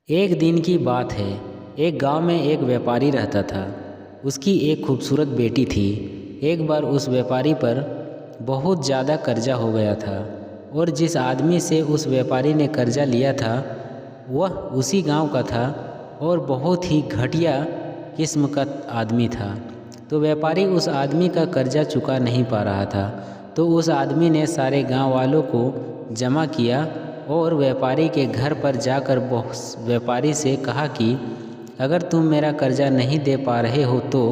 एक दिन की बात है। एक गांव में एक व्यापारी रहता था। उसकी एक खूबसूरत बेटी थी। एक बार उस व्यापारी पर बहुत ज़्यादा कर्जा हो गया था और जिस आदमी से उस व्यापारी ने कर्जा लिया था वह उसी गांव का था और बहुत ही घटिया किस्म का आदमी था। तो व्यापारी उस आदमी का कर्जा चुका नहीं पा रहा था। तो उस आदमी ने सारे गांव वालों को जमा किया और व्यापारी के घर पर जाकर व्यापारी से कहा कि अगर तुम मेरा कर्जा नहीं दे पा रहे हो तो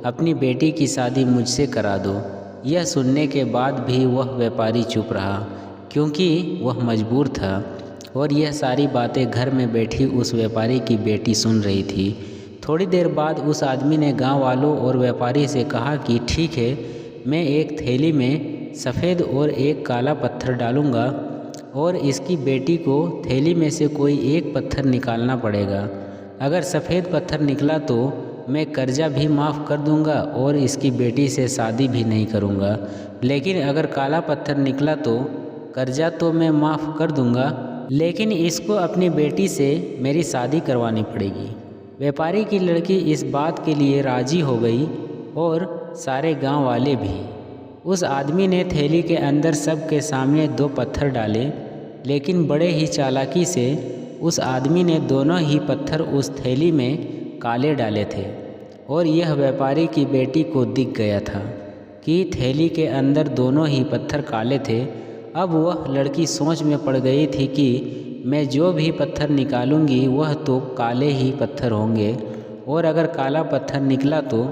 अपनी बेटी की शादी मुझसे करा दो। यह सुनने के बाद भी वह व्यापारी चुप रहा क्योंकि वह मजबूर था और यह सारी बातें घर में बैठी उस व्यापारी की बेटी सुन रही थी। थोड़ी देर बाद उस आदमी ने गांव वालों और व्यापारी से कहा कि ठीक है, मैं एक थैली में सफ़ेद और एक काला पत्थर डालूंगा और इसकी बेटी को थैली में से कोई एक पत्थर निकालना पड़ेगा। अगर सफ़ेद पत्थर निकला तो मैं कर्जा भी माफ़ कर दूंगा और इसकी बेटी से शादी भी नहीं करूंगा, लेकिन अगर काला पत्थर निकला तो कर्जा तो मैं माफ़ कर दूंगा, लेकिन इसको अपनी बेटी से मेरी शादी करवानी पड़ेगी। व्यापारी की लड़की इस बात के लिए राज़ी हो गई और सारे गांव वाले भी। उस आदमी ने थैली के अंदर सबके सामने 2 पत्थर डाले, लेकिन बड़े ही चालाकी से उस आदमी ने दोनों ही पत्थर उस थैली में काले डाले थे और यह व्यापारी की बेटी को दिख गया था कि थैली के अंदर दोनों ही पत्थर काले थे। अब वह लड़की सोच में पड़ गई थी कि मैं जो भी पत्थर निकालूंगी वह तो काले ही पत्थर होंगे और अगर काला पत्थर निकला तो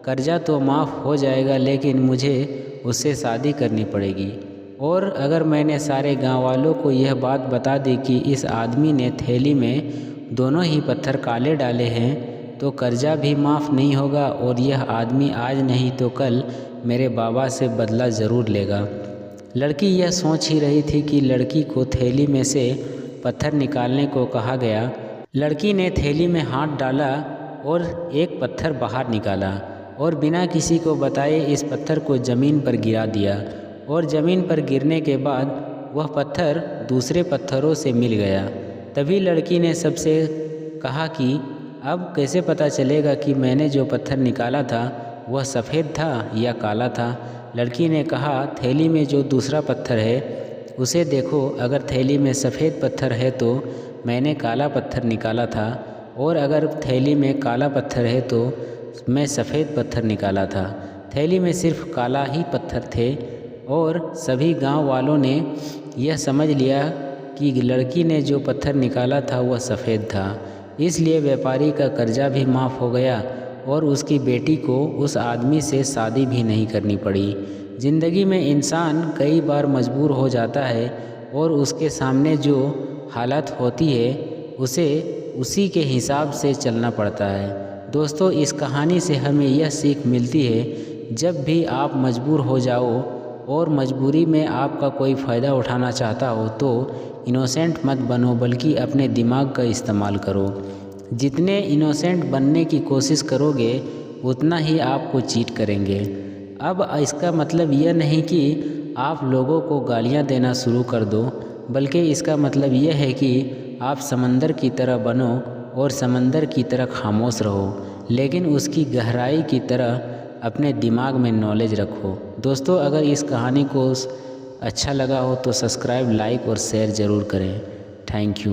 कर्जा तो माफ़ हो जाएगा, लेकिन मुझे उससे शादी करनी पड़ेगी। और अगर मैंने सारे गांव वालों को यह बात बता दी कि इस आदमी ने थैली में दोनों ही पत्थर काले डाले हैं तो कर्जा भी माफ़ नहीं होगा और यह आदमी आज नहीं तो कल मेरे बाबा से बदला ज़रूर लेगा। लड़की यह सोच ही रही थी कि लड़की को थैली में से पत्थर निकालने को कहा गया। लड़की ने थैली में हाथ डाला और एक पत्थर बाहर निकाला और बिना किसी को बताए इस पत्थर को ज़मीन पर गिरा दिया और ज़मीन पर गिरने के बाद वह पत्थर दूसरे पत्थरों से मिल गया। तभी लड़की ने सबसे कहा कि अब कैसे पता चलेगा कि मैंने जो पत्थर निकाला था वह सफ़ेद था या काला था। लड़की ने कहा, थैली में जो दूसरा पत्थर है उसे देखो, अगर थैली में सफ़ेद पत्थर है तो मैंने काला पत्थर निकाला था और अगर थैली में काला पत्थर है तो मैं सफ़ेद पत्थर निकाला था। थैली में सिर्फ काला ही पत्थर थे और सभी गांव वालों ने यह समझ लिया कि लड़की ने जो पत्थर निकाला था वह सफ़ेद था। इसलिए व्यापारी का कर्जा भी माफ़ हो गया और उसकी बेटी को उस आदमी से शादी भी नहीं करनी पड़ी। ज़िंदगी में इंसान कई बार मजबूर हो जाता है और उसके सामने जो हालत होती है उसे उसी के हिसाब से चलना पड़ता है। दोस्तों, इस कहानी से हमें यह सीख मिलती है, जब भी आप मजबूर हो जाओ और मजबूरी में आपका कोई फ़ायदा उठाना चाहता हो तो इनोसेंट मत बनो, बल्कि अपने दिमाग का इस्तेमाल करो। जितने इनोसेंट बनने की कोशिश करोगे उतना ही आपको चीट करेंगे। अब इसका मतलब यह नहीं कि आप लोगों को गालियां देना शुरू कर दो, बल्कि इसका मतलब यह है कि आप समंदर की तरह बनो और समंदर की तरह खामोश रहो, लेकिन उसकी गहराई की तरह अपने दिमाग में नॉलेज रखो। दोस्तों, अगर इस कहानी को अच्छा लगा हो तो सब्सक्राइब, लाइक और शेयर ज़रूर करें। Thank you.